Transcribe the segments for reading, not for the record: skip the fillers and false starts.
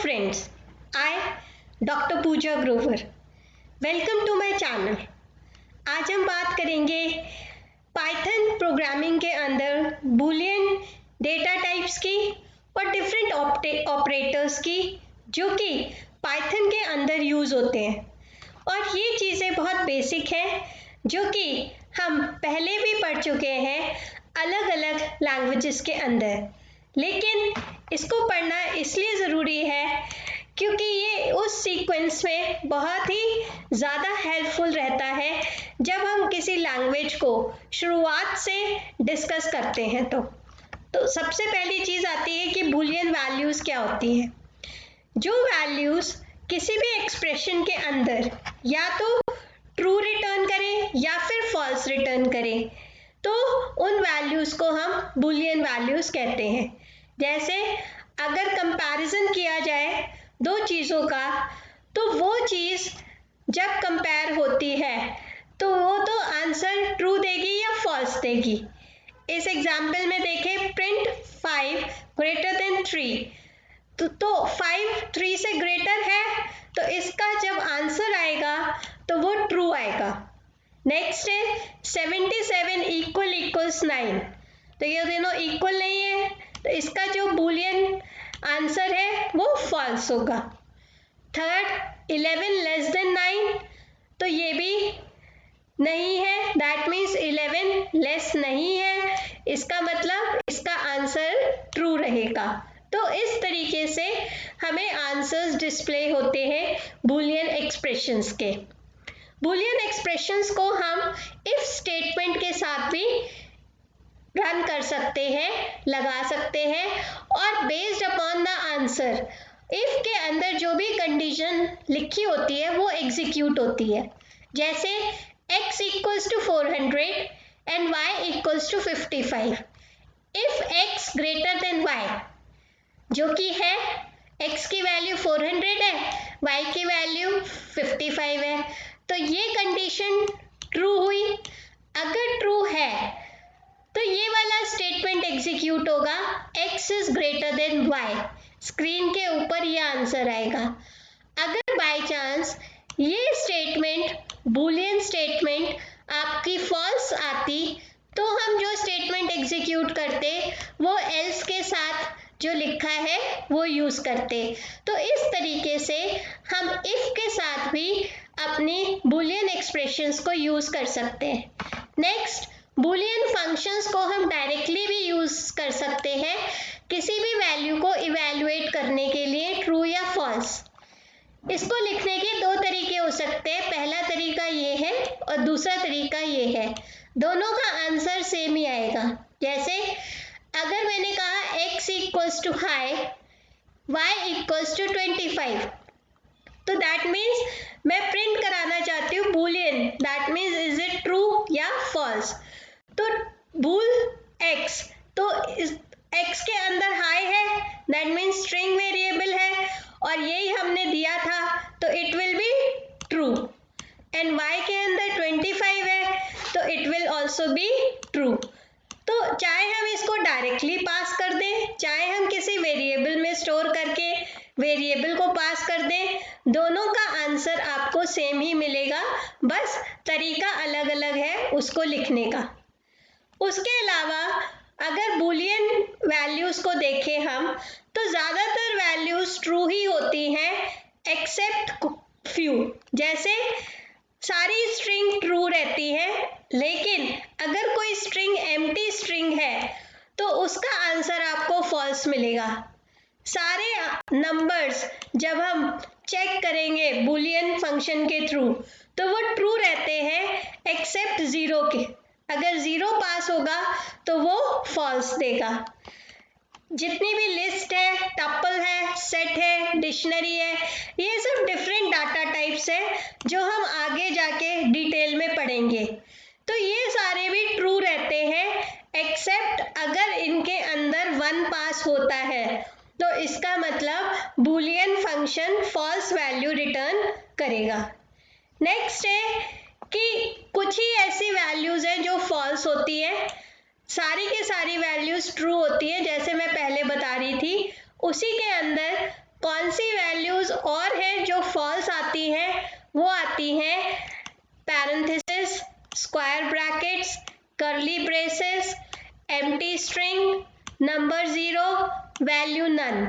friends, I, Dr. Pooja Grover. Welcome to my channel. आज हम बात करेंगे पाइथन प्रोग्रामिंग के अंदर बूलियन डेटा टाइप्स की और डिफरेंट ऑपरेटर्स की जो कि पाइथन के अंदर यूज़ होते हैं। और ये चीज़ें बहुत बेसिक हैं जो कि हम पहले भी पढ़ चुके हैं अलग अलग लैंग्वेजेस के अंदर, लेकिन इसको पढ़ना इसलिए ज़रूरी है क्योंकि ये उस सीक्वेंस में बहुत ही ज़्यादा हेल्पफुल रहता है जब हम किसी लैंग्वेज को शुरुआत से डिस्कस करते हैं। तो सबसे पहली चीज़ आती है कि बूलियन वैल्यूज़ क्या होती हैं। जो वैल्यूज़ किसी भी एक्सप्रेशन के अंदर या तो ट्रू रिटर्न करें या फिर फॉल्स रिटर्न करें, तो उन वैल्यूज़ को हम बूलियन वैल्यूज़ कहते हैं। जैसे अगर कंपैरिजन किया जाए दो चीज़ों का, तो वो चीज़ जब कंपेयर होती है तो वो तो आंसर ट्रू देगी या फॉल्स देगी। इस एग्जाम्पल में देखें, प्रिंट 5 ग्रेटर देन 3, तो 5 3 से ग्रेटर है, तो इसका जब आंसर आएगा तो वो ट्रू आएगा। नेक्स्ट है 77 इक्वल्स 9, तो ये दोनों इक्वल नहीं है, तो इसका जो बूलियन आंसर है वो फॉल्स होगा। थर्ड 11 लेस देन 9, तो ये भी नहीं है, दैट मीन्स 11 लेस नहीं है, इसका मतलब इसका आंसर ट्रू रहेगा। तो इस तरीके से हमें आंसर्स डिस्प्ले होते हैं बूलियन एक्सप्रेशंस के। बूलियन एक्सप्रेशंस को हम इफ स्टेटमेंट के साथ भी रन कर सकते हैं, लगा सकते हैं, और based upon the answer if के अंदर जो भी कंडीशन लिखी होती है वो एग्जीक्यूट होती है। जैसे x equals to 400 and y equals to 55। If x greater than y, जो कि है x की वैल्यू 400 है, y की वैल्यू 55 है, तो ये कंडीशन ट्रू हुई। अगर ट्रू है तो ये वाला स्टेटमेंट एग्जीक्यूट होगा, x is greater than y, screen के ऊपर ये आंसर आएगा। अगर बाय चांस ये स्टेटमेंट बूलियन स्टेटमेंट आपकी फॉल्स आती, तो हम जो स्टेटमेंट एग्जीक्यूट करते वो एल्स के साथ जो लिखा है वो यूज़ करते। तो इस तरीके से हम इफ के साथ भी अपनी बूलियन एक्सप्रेशंस को यूज़ कर सकते हैं। नेक्स्ट, बूलियन फंक्शंस को हम डायरेक्टली भी यूज़ कर सकते हैं किसी भी वैल्यू को इवैल्यूएट करने के लिए, ट्रू या फॉल्स। इसको लिखने के दो तरीके हो सकते हैं, पहला तरीका ये है और दूसरा तरीका ये है। दोनों का आंसर सेम ही आएगा। जैसे अगर मैंने कहा x equals to high, y equals to 25, तो दैट मीन्स मैं प्रिंट कराना चाहती हूँ Boolean, that means is it true या फॉल्स। तो बूल x, तो x के अंदर हाई है, दैट मीन्स स्ट्रिंग वेरिएबल है और यही हमने दिया था, तो it will be true. And y के अंदर 25 है, तो it will also be true. तो चाहे हम इसको डायरेक्टली पास कर दें, चाहे हम किसी वेरिएबल में स्टोर करके वेरिएबल को पास कर दें, दोनों का आंसर आपको सेम ही मिलेगा, बस तरीका अलग अलग है उसको लिखने का। उसके अलावा अगर बूलियन वैल्यूज़ को देखें हम, तो ज़्यादातर वैल्यूज़ ट्रू ही होती हैं एक्सेप्ट फ्यू। जैसे सारी स्ट्रिंग ट्रू रहती है, लेकिन अगर कोई स्ट्रिंग एम्प्टी स्ट्रिंग है तो उसका आंसर आपको फॉल्स मिलेगा। सारे नंबर्स जब हम चेक करेंगे बूलियन फंक्शन के थ्रू, तो वो ट्रू रहते हैं एक्सेप्ट ज़ीरो के। अगर ज़ीरो पास होगा तो वो फॉल्स देगा। जितनी भी लिस्ट है, टपल है, सेट है, डिक्शनरी है, ये सब डिफरेंट डाटा टाइप्स है जो हम आगे जाके डिटेल में पढ़ेंगे। तो ये सारे भी ट्रू रहते हैं एक्सेप्ट अगर इनके अंदर 1 पास होता है, तो इसका मतलब Boolean function false value return करेगा। नेक्स्ट है कि कुछ ही ऐसी वैल्यूज़ हैं जो फॉल्स होती है, सारी के सारी वैल्यूज़ ट्रू होती है। जैसे मैं पहले बता रही थी, उसी के अंदर कौन सी वैल्यूज और है जो फॉल्स आती हैं? वो आती हैं parenthesis, square brackets, curly braces, empty string, number 0, value none.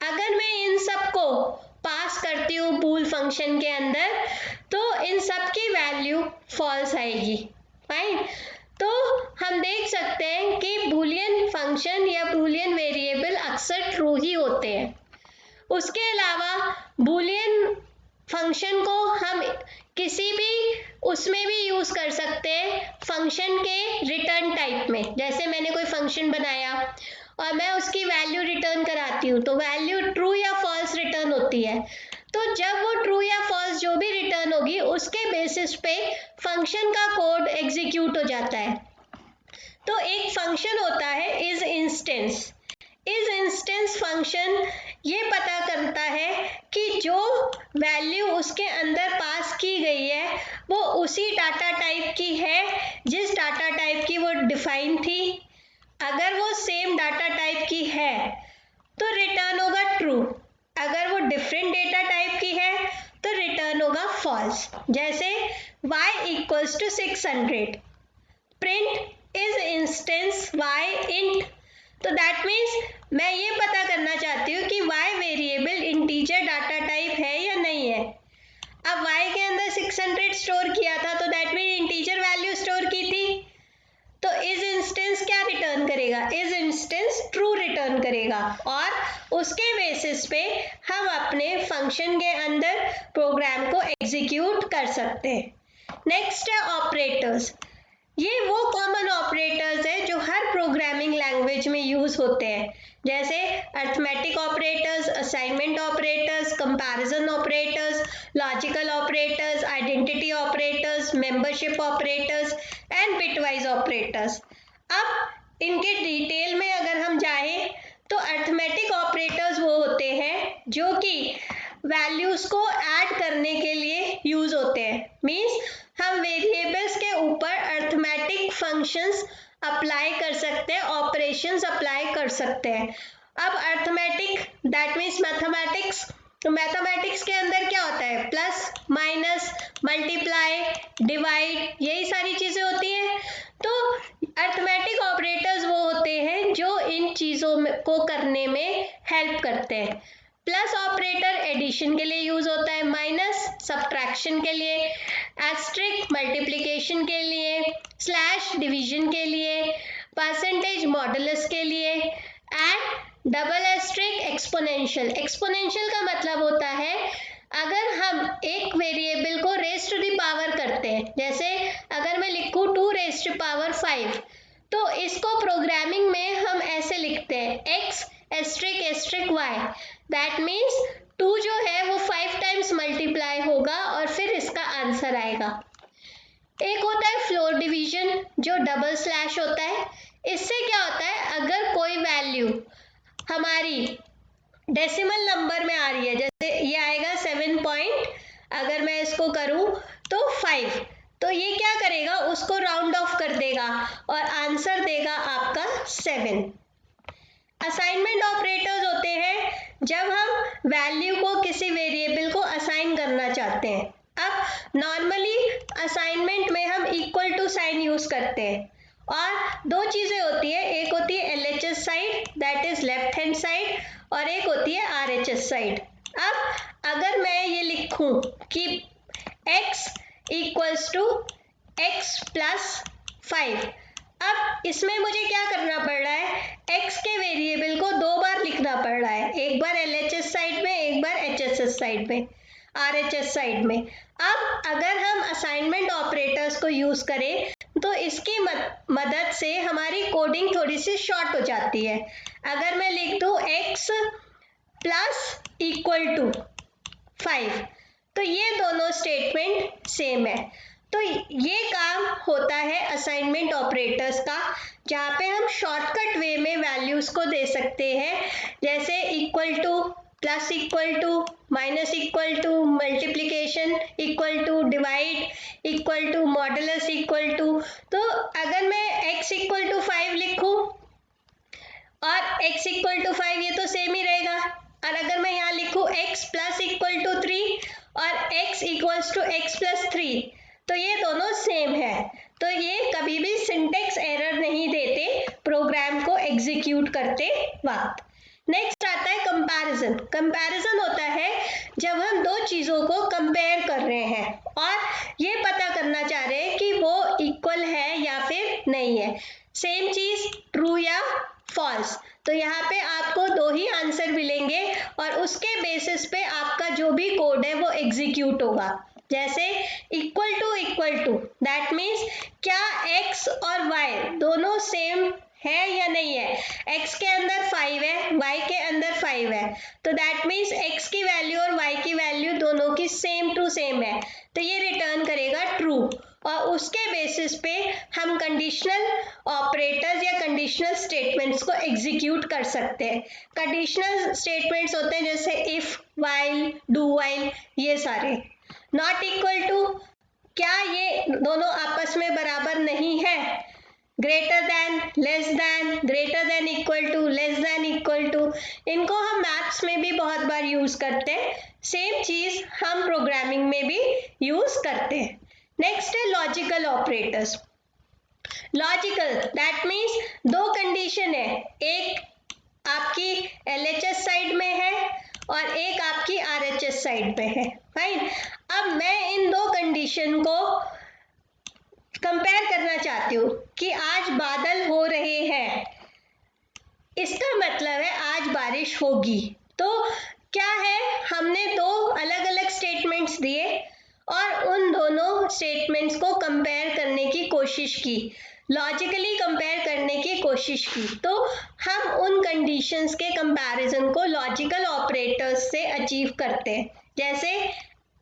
अगर मैं इन सब को पास करती हूँ बूल फंक्शन के अंदर तो इन सब की वैल्यू फॉल्स आएगी। फाइन। तो हम देख सकते हैं कि बूलियन फंक्शन या बूलियन वेरिएबल अक्सर ट्रू ही होते हैं। उसके अलावा बूलियन फंक्शन को हम किसी भी उसमें भी यूज कर सकते हैं, फंक्शन के रिटर्न टाइप में। जैसे मैंने कोई फंक्शन बनाया और मैं उसकी वैल्यू रिटर्न कराती हूँ तो वैल्यू ट्रू या फॉल्स रिटर्न होती है। तो जब वो ट्रू या फॉल्स जो भी रिटर्न होगी उसके बेसिस पे फंक्शन का कोड एग्जीक्यूट हो जाता है। तो एक फंक्शन होता है is instance. Is instance function ये पता करता है कि जो वैल्यू उसके अंदर पास की गई है वो उसी डाटा टाइप की है जिस डाटा टाइप की वो डिफाइन थी। अगर वो सेम डाटा टाइप की है तो रिटर्न होगा ट्रू, अगर वो डिफरेंट डेटा टाइप की है तो रिटर्न होगा फॉल्स। जैसे y equals to 600, print is instance y int. तो दैट मीन्स मैं ये पता करना चाहती हूँ कि y variable integer data type है या नहीं है। अब y के अंदर 600 स्टोर किया था तो that means integer value store की थी। तो इज इंस्टेंस क्या रिटर्न करेगा? इज इंस्टेंस ट्रू रिटर्न करेगा और उसके बेसिस पे हम अपने फंक्शन के अंदर प्रोग्राम को एग्जीक्यूट कर सकते हैं। नेक्स्ट है ऑपरेटर्स। ये वो कॉमन ऑपरेटर्स है जो हर प्रोग्रामिंग लैंग्वेज में यूज होते हैं, जैसे arithmetic operators, assignment operators, comparison operators, logical operators, identity operators, membership operators and bitwise operators. अब इनके डिटेल में अगर हम जाएं तो अर्थमेटिक ऑपरेटर्स वो होते हैं जो कि वैल्यूज को ऐड करने के लिए यूज होते हैं। मींस हम वेरिएबल्स के ऊपर अर्थमेटिक फंक्शंस अप्लाई कर सकते हैं, ऑपरेशंस अप्लाई कर सकते हैं। अब अर्थमेटिक दैट मीन्स मैथमेटिक्स। तो मैथमेटिक्स के अंदर क्या होता है? प्लस, माइनस, मल्टीप्लाई, डिवाइड, यही सारी चीजें होती हैं। तो अर्थमेटिक ऑपरेटर्स वो होते हैं जो इन चीजों को करने में हेल्प करते हैं। प्लस ऑपरेटर एडिशन के लिए यूज होता है, माइनस सब्ट्रैक्शन के लिए, एस्ट्रिक मल्टीप्लिकेशन के लिए, स्लैश डिवीजन के लिए, परसेंटेज मॉडुलस के लिए and double asterisk exponential. Exponential का मतलब होता है अगर हम एक वेरिएबल को रेज टू द पावर करते हैं, जैसे अगर मैं लिखूं 2 रेज टू पावर 5 तो इसको प्रोग्रामिंग में हम ऐसे लिखते हैं x asterisk asterisk y। That means 2 जो है वो 5 टाइम्स मल्टीप्लाई होगा और फिर इसका आंसर आएगा। एक होता है फ्लोर डिवीजन जो डबल स्लैश होता है। इससे क्या होता है, अगर कोई वैल्यू हमारी डेसिमल नंबर में आ रही है, जैसे ये आएगा 7 पॉइंट, अगर मैं इसको करूं तो 5, तो ये क्या करेगा, उसको राउंड ऑफ कर देगा और आंसर देगा आपका 7। असाइनमेंट ऑपरेटर्स होते हैं जब हम वैल्यू को किसी वेरिएबल को असाइन करना चाहते हैं। अब नॉर्मली असाइनमेंट में हम इक्वल टू साइन यूज करते हैं और 2 चीजें होती है, एक होती है LHS side that is left hand side और एक होती है RHS साइड। अब अगर मैं ये लिखूं कि x equals to x plus 5, अब इसमें मुझे क्या करना पड़ रहा है, x के वेरिएबल को 2 बार लिखना पड़ रहा है, एक बार LHS साइड में, एक बार HSS साइड में, RHS साइड में। अब अगर हम असाइनमेंट ऑपरेटर्स को यूज करें तो इसकी मदद से हमारी कोडिंग थोड़ी सी शॉर्ट हो जाती है। अगर मैं लिख दूं x प्लस इक्वल टू 5 तो ये दोनों स्टेटमेंट सेम है। तो ये काम होता है असाइनमेंट ऑपरेटर्स का, जहाँ पे हम शॉर्टकट वे में वैल्यूज को दे सकते हैं, जैसे equal to, plus equal to, minus equal to, multiplication equal to, divide equal to, modulus equal to. तो अगर मैं x इक्वल टू 5 लिखूं और x इक्वल टू 5 ये तो सेम ही रहेगा, और अगर मैं यहाँ लिख x प्लस इक्वल टू 3 और x equals to x plus 3, तो ये दोनों सेम है, तो ये कभी भी सिंटेक्स एरर नहीं देते प्रोग्राम को एग्जीक्यूट करते वक्त। नेक्स्ट आता है कंपैरिजन। कंपैरिजन होता है जब हम दो चीजों को कंपेयर कर रहे हैं और ये पता करना चाह रहे हैं कि वो इक्वल है या फिर नहीं है, सेम चीज ट्रू या फॉल्स। तो यहाँ पे आपको दो ही आंसर मिलेंगे और उसके बेसिस पे आपका जो भी कोड है वो एग्जीक्यूट होगा। जैसे इक्वल टू, दैट मीन्स क्या x और y दोनों सेम है या नहीं है। x के अंदर 5 है, y के अंदर 5 है, तो दैट मीन्स x की वैल्यू और y की वैल्यू दोनों की सेम टू सेम है, तो ये रिटर्न करेगा ट्रू। और उसके बेसिस पे हम कंडीशनल ऑपरेटर्स या कंडीशनल स्टेटमेंट्स को एग्जीक्यूट कर सकते हैं। कंडीशनल स्टेटमेंट्स होते हैं जैसे इफ, व्हाइल, डू व्हाइल, ये सारे। नॉट इक्वल टू, क्या ये दोनों आपस में बराबर नहीं है। Greater than, less than, greater than equal to, less than equal to, इनको हम मैथ्स में भी बहुत बार यूज करते हैं। सेम चीज हम प्रोग्रामिंग में भी यूज करते हैं। नेक्स्ट है logical operators. Logical that means दो कंडीशन है, एक आपकी LHS साइड में है और एक आपकी RHS साइड पे है, फाइन। अब मैं इन दो कंडीशन को कंपेयर करना चाहती हूँ कि आज बादल हो रहे हैं, इसका मतलब है आज बारिश होगी। तो क्या है, हमने दो अलग अलग स्टेटमेंट्स दिए और उन दोनों स्टेटमेंट्स को कंपेयर करने की कोशिश की, लॉजिकली कंपेयर करने की कोशिश की। तो हम उन कंडीशंस के कंपैरिजन को लॉजिकल ऑपरेटर्स से अचीव करते हैं, जैसे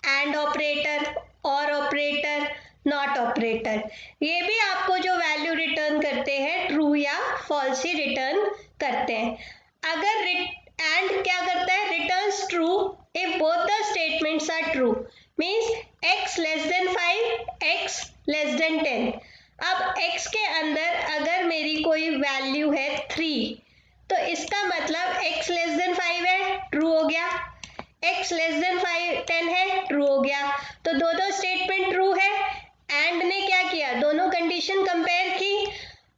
एंड ऑपरेटर, और ऑपरेटर, नॉट ऑपरेटर। ये भी आपको जो वैल्यू रिटर्न करते हैं ट्रू या फॉल्स ही रिटर्न करते हैं। अगर एंड क्या करता है, returns true if both the statements are true, means x less than 5, x less than 10। अब x के अंदर अगर मेरी कोई वैल्यू है 3, तो इसका मतलब x लेस देन 5 है, ट्रू हो गया। x लेस देन 10 है, ट्रू हो गया। तो दोनों स्टेटमेंट ट्रू है। एंड ने क्या किया, दोनों कंडीशन कंपेयर की,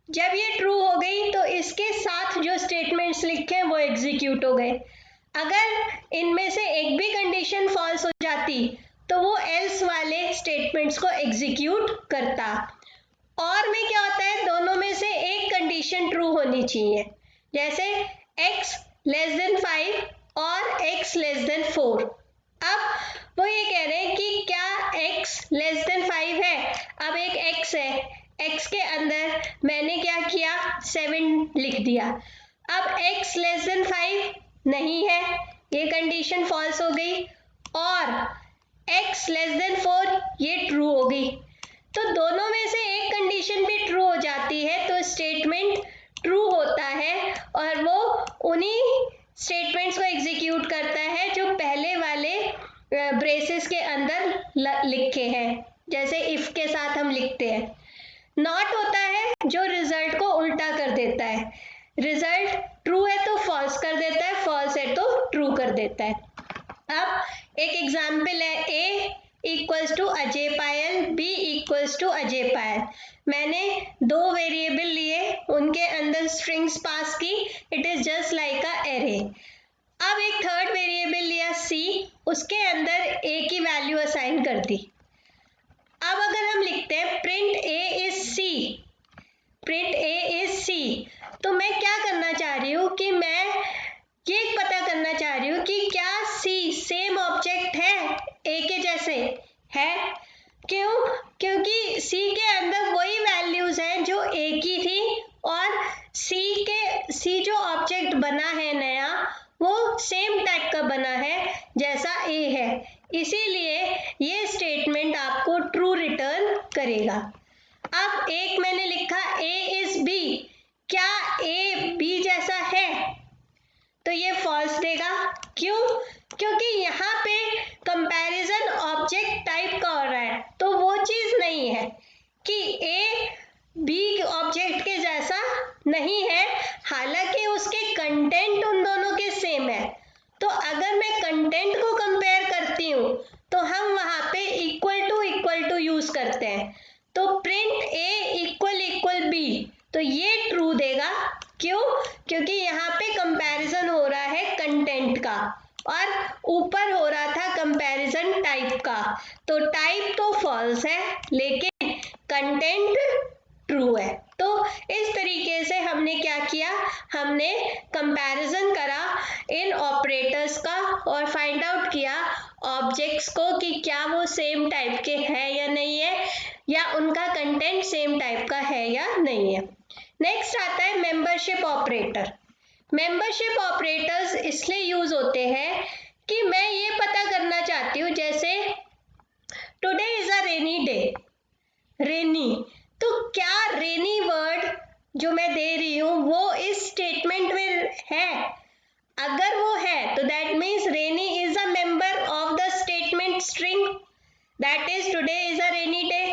जब ये ट्रू हो गई तो इसके साथ जो स्टेटमेंट्स लिखे हैं वो एग्जीक्यूट हो गए। अगर इनमें से एक भी कंडीशन फॉल्स हो जाती तो वो एल्स वाले स्टेटमेंट्स को एग्जीक्यूट करता। और में क्या होता है, दोनों में से एक कंडीशन ट्रू होनी चाहिए, जैसे x लेस देन 5 और x लेस देन 4। अब वो ये कह रहे हैं कि क्या x लेस देन 5 है, अब एक x है, x के अंदर मैंने क्या किया, 7 लिख दिया। अब x लेस देन 5 नहीं है, ये कंडीशन फॉल्स हो गई, और x लेस देन 4 ये ट्रू हो गई। तो दोनों में से एक कंडीशन भी ट्रू हो जाती है तो स्टेटमेंट ट्रू होता है और वो उन्हीं स्टेटमेंट्स को एग्जीक्यूट करता है जो पहले वाले ब्रेसेस के अंदर लिखे हैं, जैसे इफ के साथ हम लिखते हैं। नॉट होता है जो रिजल्ट को उल्टा कर देता है, रिजल्ट ट्रू है तो फॉल्स कर देता है, फॉल्स है तो ट्रू कर देता है। अब एक एग्जाम्पल है, a equals to Ajay Payal, b equals to Ajay Payal. मैंने दो वेरिएबल लिए, उनके अंदर स्ट्रिंग्स पास की, it is just like a array. अब एक थर्ड वेरिएबल लिया c, उसके अंदर a की वैल्यू असाइन कर दी। अब अगर हम लिखते हैं print a is c, print a is c, तो मैं क्या करना चाह रही हूँ कि मैं ये पता करना चाह रही हूँ कि क्या c सेम ऑब्जेक्ट है a के जैसे है। क्यों? क्योंकि c के अंदर वही वैल्यूज हैं जो a की थी और c जो ऑब्जेक्ट बना है नया वो सेम टाइप का बना है जैसा a है, इसीलिए ये स्टेटमेंट आपको ट्रू रिटर्न करेगा। अब एक मैंने लिखा a इज b, क्या a b जैसा है, तो ये फॉल्स देगा। क्यों? क्योंकि यहाँ पे कंपैरिजन ऑब्जेक्ट टाइप का हो रहा है, तो वो चीज नहीं है कि a b ऑब्जेक्ट के जैसा नहीं है, हालांकि उसके कंटेंट उन दोनों के सेम है। तो अगर मैं कंटेंट कंटेंट का, और ऊपर हो रहा था कंपैरिजन टाइप का। तो टाइप तो फॉल्स है लेकिन कंटेंट ट्रू है। तो इस तरीके से हमने क्या किया, हमने कंपैरिजन करा इन ऑपरेटर्स का और फाइंड आउट किया ऑब्जेक्ट्स को कि क्या वो सेम टाइप के हैं या नहीं है, या उनका कंटेंट सेम टाइप का है या नहीं है। नेक्स्ट आता है मेंबरशिप ऑपरेटर। मेंबरशिप ऑपरेटर्स इसलिए यूज होते हैं कि मैं ये पता करना चाहती हूँ, जैसे today is a rainy day, rainy, तो क्या रेनी वर्ड जो मैं दे रही हूँ वो इस स्टेटमेंट में है? अगर वो है तो that means rainy is a member of the statement string, that is today is a rainy day.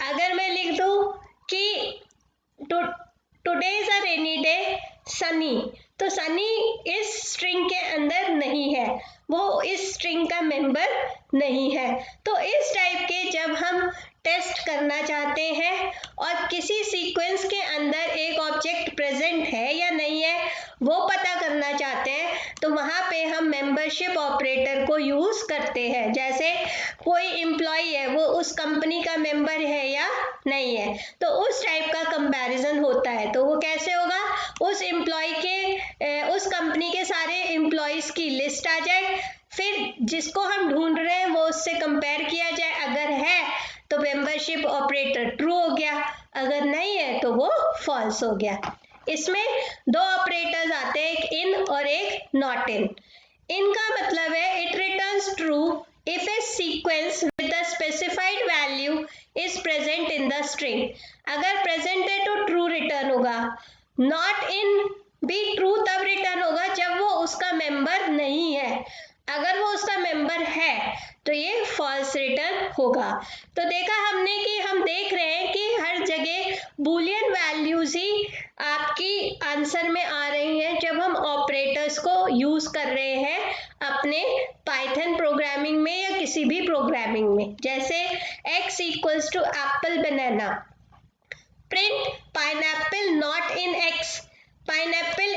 अगर मैं लिख दूं कि today is a rainy day Sunny, तो सनी इस स्ट्रिंग के अंदर नहीं है, वो इस स्ट्रिंग का मेंबर नहीं है। तो इस टाइप के जब हम टेस्ट करना चाहते हैं और किसी सीक्वेंस के अंदर एक ऑब्जेक्ट प्रेजेंट है या नहीं है वो पता करना चाहते हैं, तो वहां पे हम मेंबरशिप ऑपरेटर को यूज करते हैं। जैसे कोई एम्प्लॉय है, वो उस कंपनी का मेंबर है या नहीं है, तो उस टाइप का कंपैरिजन होता है। तो वो कैसे होगा, उस एम्प्लॉय के उस कंपनी के सारे एम्प्लॉयज की लिस्ट आ जाए, फिर जिसको हम ढूंढ रहे हैं वो उससे कंपेयर किया जाए, अगर है तो मेंबरशिप ऑपरेटर ट्रू हो गया, अगर नहीं है तो वो फॉल्स हो गया। इसमें दो ऑपरेटर्स आते हैं, एक इन और एक नॉट इन। इन का मतलब है it returns true if A sequence with the specified value is present in the string. अगर प्रेजेंट है तो ट्रू रिटर्न होगा। नॉट इन भी ट्रू तब रिटर्न होगा जब वो उसका मेंबर नहीं है, अगर वो उसका मेंबर है तो ये फॉल्स रिटर्न होगा। तो देखा हमने कि हम देख रहे हैं कि हर जगह बूलियन वैल्यूज ही आपकी आंसर में आ रही हैं जब हम ऑपरेटर्स को यूज कर रहे हैं अपने पाइथन प्रोग्रामिंग में या किसी भी प्रोग्रामिंग में। जैसे x equals to apple banana, print pineapple not in x, pineapple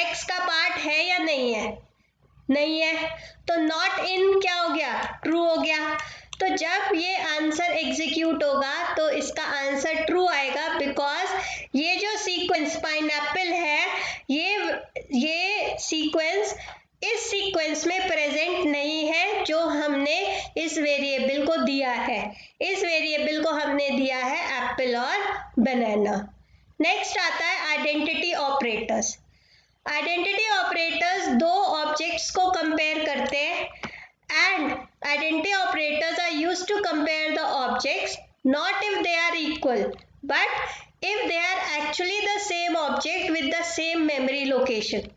x का पार्ट है या नहीं है, नहीं है, तो नॉट इन क्या हो गया, ट्रू हो गया। तो जब ये आंसर एग्जीक्यूट होगा तो इसका आंसर ट्रू आएगा, बिकॉज ये जो सीक्वेंस पाइनएप्पल है ये सीक्वेंस इस सीक्वेंस में प्रेजेंट नहीं है जो हमने इस वेरिएबल को दिया है। इस वेरिएबल को हमने दिया है एप्पल और बनाना। नेक्स्ट आता है आइडेंटिटी ऑपरेटर्स। आइडेंटिटी ऑपरेटर्स दो ऑब्जेक्ट्स को कंपेयर करते हैं, and identity operators are used to compare the objects not if they are equal but if they are actually the same object with the same memory location.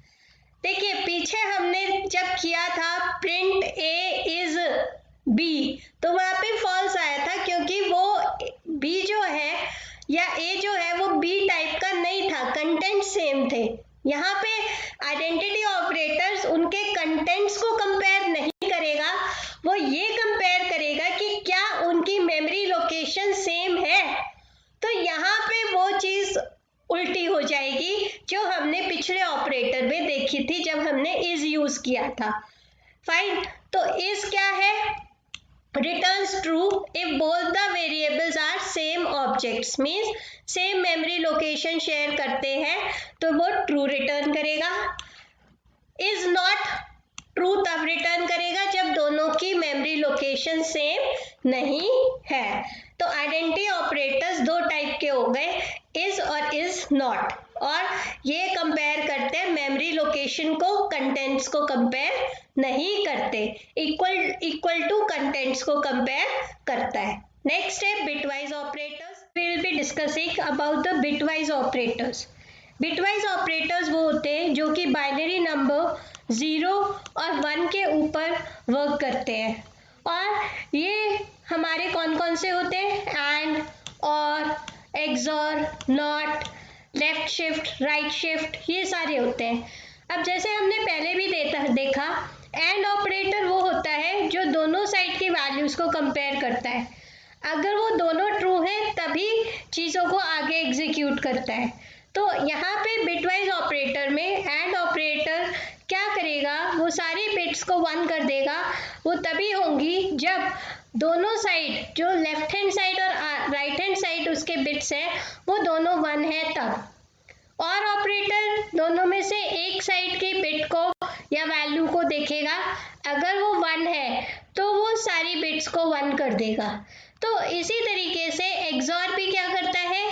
देखिए पीछे हमने जब किया था प्रिंट ए इज बी, तो वहां पे false आया था क्योंकि वो बी जो है या ए जो है वो बी टाइप का नहीं था, कंटेंट सेम थे। यहाँ पे आइडेंटिटी ऑपरेटर्स उनके कंटेंट्स को कंपेयर नहीं करेगा, वो ये कंपेयर करेगा कि क्या उनकी मेमोरी लोकेशन सेम है। तो यहाँ पे वो चीज उल्टी हो जाएगी जो हमने पिछले ऑपरेटर में देखी थी जब हमने इज यूज किया था। फाइन, तो इज क्या है, returns true if both the variables are same objects, means same memory location share करते हैं तो वो true return करेगा। is not true तब return करेगा जब दोनों की memory location same नहीं है। तो आइडेंटिटी ऑपरेटर्स दो टाइप के हो गए, is और is not, और ये कंपेयर करते हैं मेमोरी लोकेशन को, कंटेंट्स को कंपेयर नहीं करते। इक्वल टू कंटेंट्स को कंपेयर करता है। नेक्स्ट है bitwise operators. We will be discussing about the bitwise operators. Bitwise operators वो होते हैं जो कि बाइनरी नंबर 0 और 1 के ऊपर वर्क करते हैं, और ये हमारे कौन कौन से होते हैं, एंड, और, XOR, not, left shift, right shift, ये सारे होते हैं। अब जैसे हमने पहले भी देखा एंड ऑपरेटर वो होता है जो दोनों साइड की वैल्यूज को कंपेयर करता है। अगर वो दोनों ट्रू हैं तभी चीज़ों को आगे एग्जीक्यूट करता है। तो यहाँ पे बिटवाइज ऑपरेटर में एंड ऑपरेटर क्या करेगा, वो सारी बिट्स को 1 कर देगा। वो तभी होंगी जब दोनों साइड, जो लेफ्ट हैंड साइड और राइट हैंड साइड उसके बिट्स हैं, वो दोनों 1 है तब। और ऑपरेटर दोनों में से एक साइड की बिट को या वैल्यू को देखेगा, अगर वो 1 है तो वो सारी बिट्स को 1 कर देगा। तो इसी तरीके से एक्सऑर भी क्या करता है,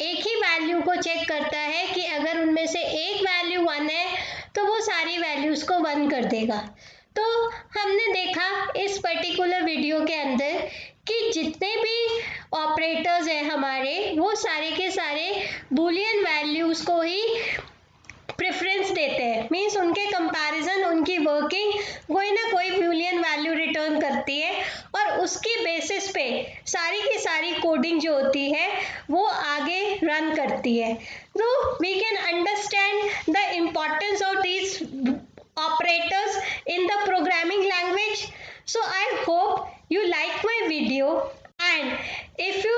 एक ही वैल्यू को चेक करता है कि अगर उनमें से एक वैल्यू 1 है तो वो सारी वैल्यूज को 1 कर देगा। तो हमने देखा इस पर्टिकुलर वीडियो के अंदर कि जितने भी ऑपरेटर्स हैं हमारे, वो सारे के सारे बूलियन वैल्यूज को ही प्रेफरेंस देते हैं। मीन्स उनके कंपैरिजन, उनकी वर्किंग कोई ना कोई बूलियन वैल्यू रिटर्न करती है और उसकी बेसिस पे सारी की सारी कोडिंग जो होती है वो आगे रन करती है। तो we can understand the importance of these operators in the programming language. So I hope you like my video, and if you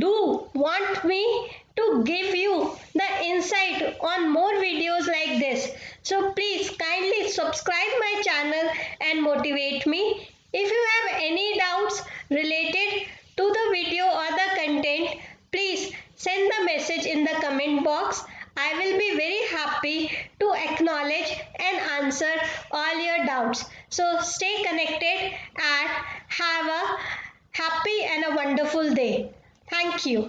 do want me to give you the insight on more videos like this, so please kindly subscribe my channel and motivate me. If you have any doubts related to the video or the content, please send the message in the comment box. I will be very happy to acknowledge and answer all your doubts. So stay connected and have a happy and a wonderful day. Thank you.